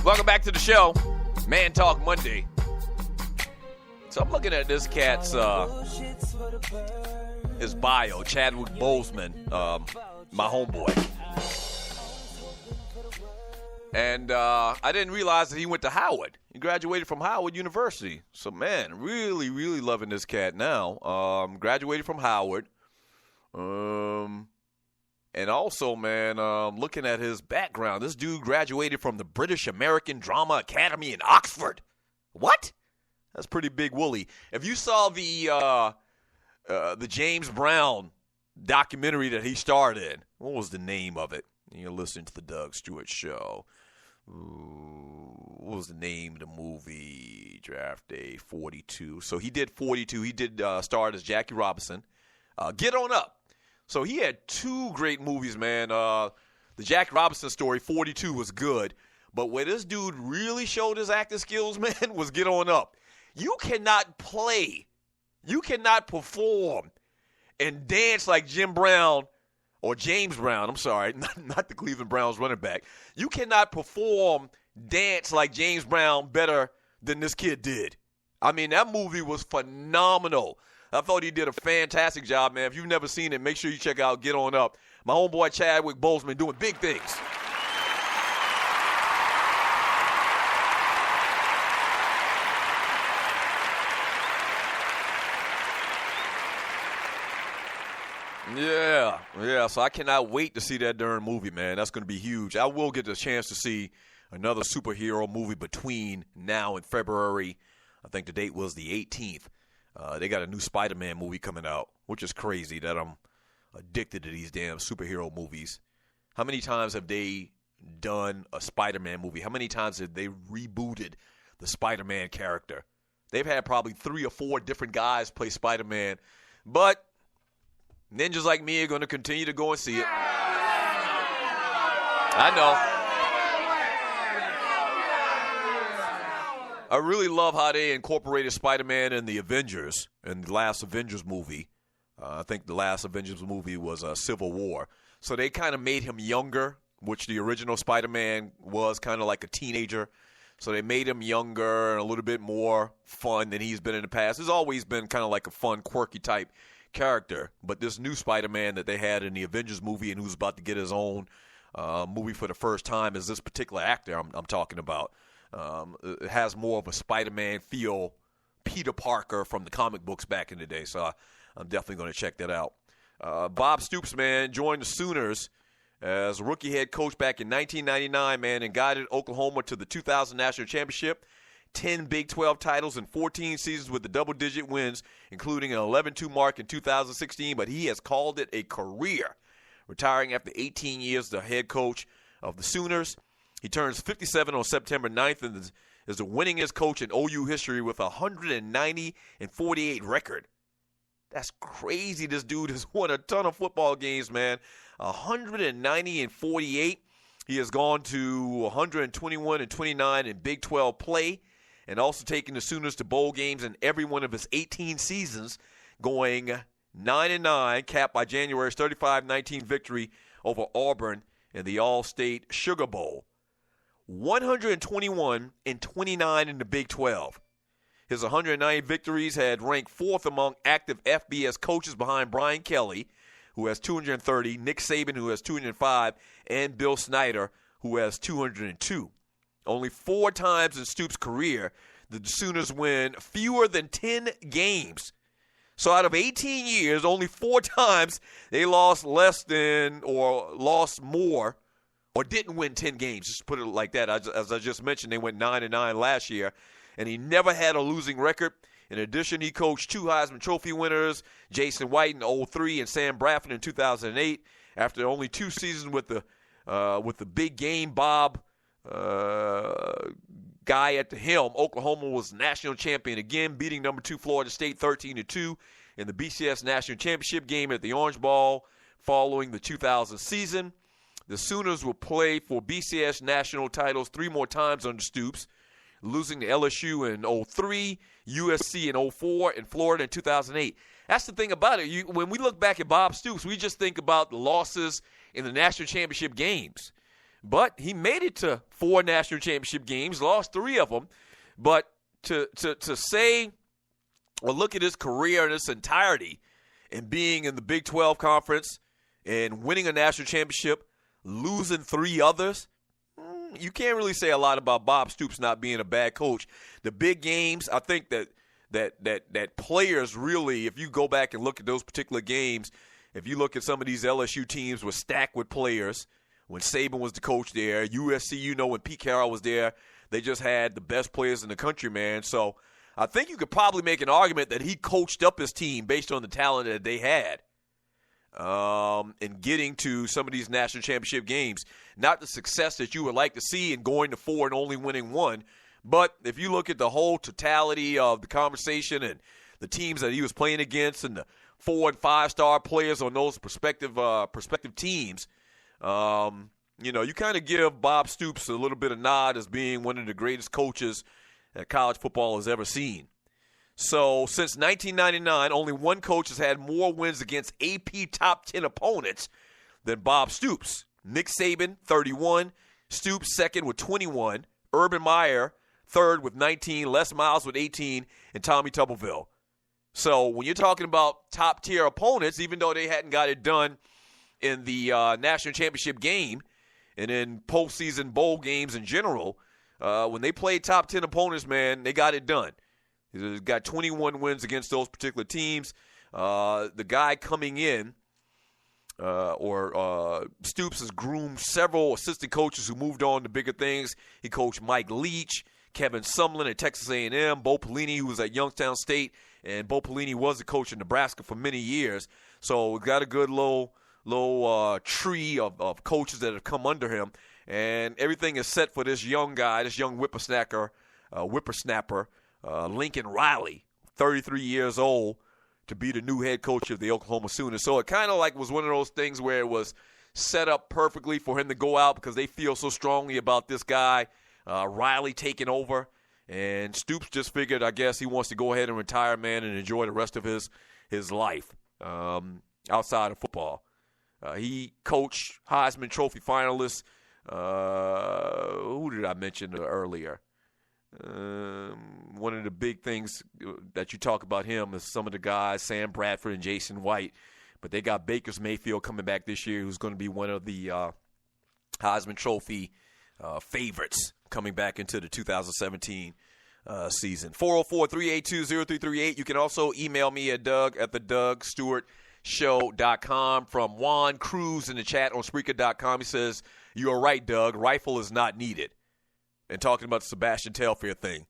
Welcome back to the show, Man Talk Monday. So I'm looking at this cat's his bio, Chadwick Boseman, my homeboy. And I didn't realize that he went to Howard. He graduated from Howard University. So, man, really, really loving this cat now. Graduated from Howard. And also, man, looking at his background, this dude graduated from the British American Drama Academy in Oxford. What? That's pretty big woolly. If you saw the James Brown documentary that he starred in, what was the name of it? You're listening to the Doug Stewart Show. What was the name of the movie? Draft Day 42. So he did 42. He did star as Jackie Robinson. Get On Up. So he had two great movies, man. The Jackie Robinson story, 42, was good. But where this dude really showed his acting skills, man, was Get On Up. You cannot play, you cannot perform and dance like Jim Brown or James Brown. I'm sorry, not the Cleveland Browns running back. You cannot perform, dance like James Brown better than this kid did. I mean, that movie was phenomenal. I thought he did a fantastic job, man. If you've never seen it, make sure you check out Get On Up. My homeboy Chadwick Boseman doing big things. Yeah, so I cannot wait to see that darn movie, man. That's going to be huge. I will get the chance to see another superhero movie between now and February. I think the date was the 18th. They got a new Spider-Man movie coming out, which is crazy that I'm addicted to these damn superhero movies. How many times have they done a Spider-Man movie? How many times have they rebooted the Spider-Man character? They've had probably 3 or 4 different guys play Spider-Man, but ninjas like me are going to continue to go and see it. I know. I really love how they incorporated Spider-Man in the Avengers, in the last Avengers movie. I think the last Avengers movie was Civil War. So they kind of made him younger, which the original Spider-Man was kind of like a teenager. So they made him younger and a little bit more fun than he's been in the past. He's always been kind of like a fun, quirky type character, but this new Spider-Man that they had in the Avengers movie and who's about to get his own movie for the first time is this particular actor I'm talking about. It has more of a Spider-Man feel, Peter Parker from the comic books back in the day, so I'm definitely going to check that out. Bob Stoops, man, joined the Sooners as rookie head coach back in 1999, man, and guided Oklahoma to the 2000 National Championship. 10 Big 12 titles and 14 seasons with the double-digit wins, including an 11-2 mark in 2016, but he has called it a career, retiring after 18 years the head coach of the Sooners. He turns 57 on September 9th and is the winningest coach in OU history with a 190-48 record. That's crazy. This dude has won a ton of football games, man. 190-48. He has gone to 121-29 in Big 12 play, and also taking the Sooners to bowl games in every one of his 18 seasons, going 9-9, capped by January's 35-19 victory over Auburn in the All-State Sugar Bowl. 121-29 in the Big 12. His 190 victories had ranked 4th among active FBS coaches behind Brian Kelly, who has 230, Nick Saban, who has 205, and Bill Snyder, who has 202. Only 4 times in Stoops' career, the Sooners win fewer than 10 games. So out of 18 years, only 4 times they lost less than or lost more or didn't win 10 games. Just put it like that. As I just mentioned, they went 9-9 last year, and he never had a losing record. In addition, he coached 2 Heisman Trophy winners, Jason White in 2003 and Sam Bradford in 2008. After only 2 seasons with the big game Bob guy at the helm, Oklahoma was national champion again, beating number 2 Florida State 13-2 in the BCS National Championship game at the Orange Bowl following the 2000 season. The Sooners will play for BCS national titles 3 more times under Stoops, losing to LSU in 2003, USC in 2004, and Florida in 2008. That's the thing about it. When we look back at Bob Stoops, we just think about the losses in the national championship games. But he made it to 4 national championship games, lost 3 of them. But to say or look at his career in its entirety and being in the Big 12 conference and winning a national championship, losing 3 others, you can't really say a lot about Bob Stoops not being a bad coach. The big games, I think that players really, if you go back and look at those particular games, if you look at some of these LSU teams were stacked with players when Saban was the coach there. USC, when Pete Carroll was there, they just had the best players in the country, man. So I think you could probably make an argument that he coached up his team based on the talent that they had. In getting to some of these national championship games. Not the success that you would like to see in going to 4 and only winning 1. But if you look at the whole totality of the conversation and the teams that he was playing against and the 4- and 5-star players on those prospective teams, you kind of give Bob Stoops a little bit of nod as being one of the greatest coaches that college football has ever seen. So since 1999, only one coach has had more wins against AP top 10 opponents than Bob Stoops. Nick Saban, 31. Stoops, second with 21. Urban Meyer, third with 19. Les Miles with 18. And Tommy Tuberville. So when you're talking about top-tier opponents, even though they hadn't got it done in the national championship game and in postseason bowl games in general, when they played top 10 opponents, man, they got it done. He's got 21 wins against those particular teams. The guy coming in, Stoops has groomed several assistant coaches who moved on to bigger things. He coached Mike Leach, Kevin Sumlin at Texas A&M, Bo Pelini, who was at Youngstown State, and Bo Pelini was the coach in Nebraska for many years. So we've got a good little tree of coaches that have come under him, and everything is set for this young guy, this young whippersnapper, Lincoln Riley, 33 years old, to be the new head coach of the Oklahoma Sooners. So it kind of like was one of those things where it was set up perfectly for him to go out because they feel so strongly about this guy, Riley, taking over. And Stoops just figured, I guess, he wants to go ahead and retire, man, and enjoy the rest of his life outside of football. He coached Heisman Trophy finalists. Who did I mention earlier? One of the big things that you talk about him is some of the guys, Sam Bradford and Jason White. But they got Baker Mayfield coming back this year, who's going to be one of the Heisman Trophy favorites coming back into the 2017 season. 404-382-0338. You can also email me at Doug@DougStewartShow.com. From Juan Cruz in the chat on Spreaker.com. He says, "You are right, Doug. Rifle is not needed." And talking about the Sebastian Telfair thing.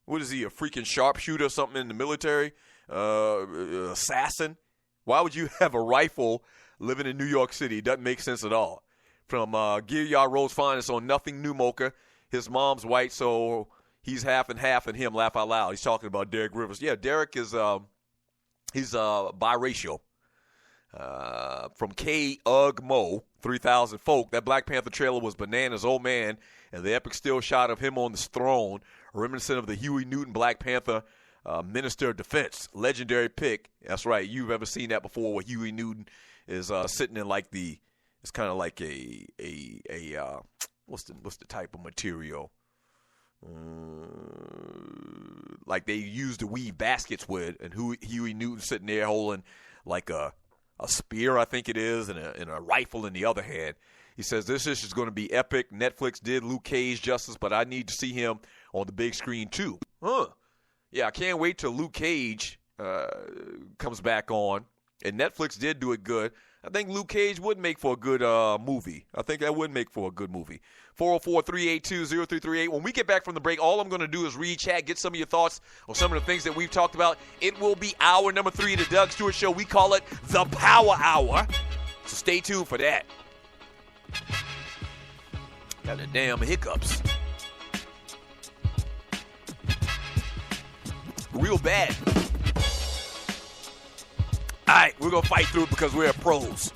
What is he, a freaking sharpshooter or something in the military? Assassin? Why would you have a rifle living in New York City? It doesn't make sense at all. From Gilliard Rose Finest on Nothing New Mocha. His mom's white, so he's half and half, and him laugh out loud. He's talking about Derek Rivers. Yeah, Derek is he's biracial. From K. Ugg Mo, 3,000 folk. That Black Panther trailer was bananas, old man. And the epic still shot of him on the throne, reminiscent of the Huey Newton Black Panther Minister of Defense. Legendary pick. That's right. You've ever seen that before where Huey Newton is sitting in like it's kind of like a what's the type of material? Like they used to weave baskets with, and Huey Newton sitting there holding like a spear, I think it is, and a rifle in the other hand. He says, this is going to be epic. Netflix did Luke Cage justice, but I need to see him on the big screen too. Yeah, I can't wait till Luke Cage comes back on. And Netflix did do it good. I think Luke Cage would make for a good movie. I think that would make for a good movie. 404-382-0338. When we get back from the break, all I'm going to do is read chat, get some of your thoughts on some of the things that we've talked about. It will be hour number 3 of the Doug Stewart Show. We call it the Power Hour. So stay tuned for that. Got the damn hiccups. Real bad. All right, we're going to fight through it because we're pros.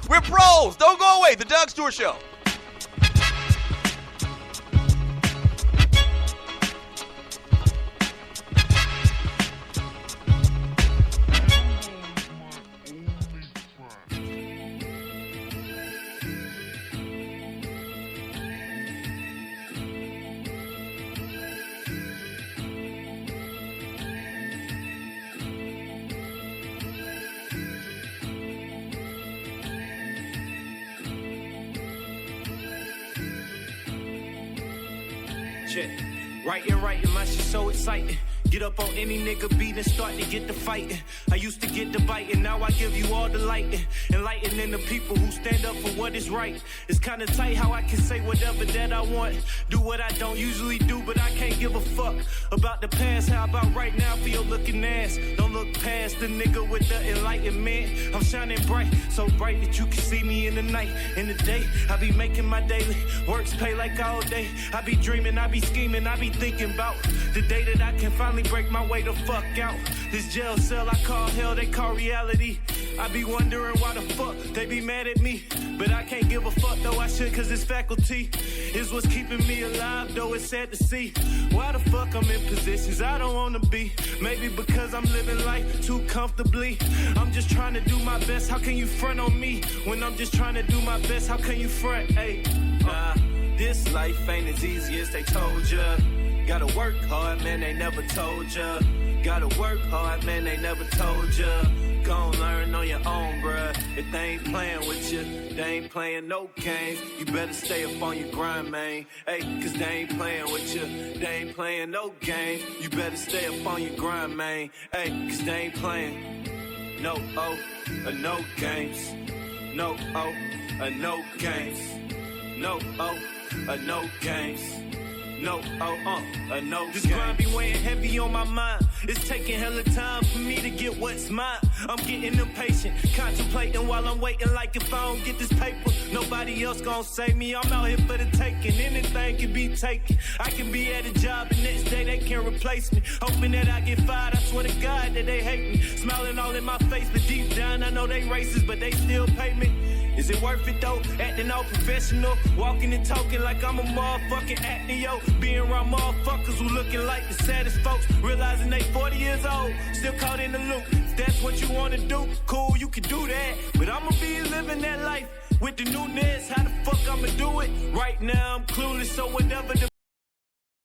We're pros. Don't go away. The Doug Stewart Show. Check. Writing, my shit so exciting. Get up on any nigga beat and start to get the fighting. I used to get the biting, now I give you all the lighting. Enlightening the people who stand up for what is right. It's kinda tight how I can say whatever that I want. Do what I don't usually do, but I can't give a fuck about the past. How about right now for your looking ass? Don't look past the nigga with the enlightenment. I'm shining bright, so bright that you can see me in the night. In the day, I be making my daily works pay like all day. I be dreaming, I be scheming, I be thinking about the day that I can finally break my way the fuck out. This jail cell I call hell, they call reality. I be wondering why the fuck they be mad at me. But I can't give a fuck though, I should, cause this faculty is what's keeping me alive, though it's sad to see. Why the fuck I'm in positions I don't wanna be? Maybe because I'm living life too comfortably. I'm just trying to do my best, how can you front on me? When I'm just trying to do my best, how can you front? Hey, this life ain't as easy as they told ya. Gotta work hard, man, they never told ya. Gotta work hard, man, they never told ya. Gon' learn on your own, bruh. If they ain't playing with you, they ain't playing no games. You better stay up on your grind, man. Hey, cause they ain't playing with you, they ain't playing no games. You better stay up on your grind, man. Hey, cause they ain't playing no no games. No no games. No no games. No, no. This grind be weighing heavy on my mind. It's taking hella time for me to get what's mine. I'm getting impatient, contemplating while I'm waiting. Like if I don't get this paper, nobody else gon' save me. I'm out here for the taking. Anything can be taken. I can be at a job and next day they can't replace me. Hoping that I get fired. I swear to God that they hate me. Smiling all in my face, but deep down I know they racist, but they still pay me. Is it worth it though? Acting all professional, walking and talking like I'm a motherfucking actor, yo. Being around motherfuckers who looking like the saddest folks, realizing they 40 years old, still caught in the loop. If that's what you wanna do, cool, you can do that. But I'ma be living that life with the newness. How the fuck I'ma do it? Right now I'm clueless, so whatever the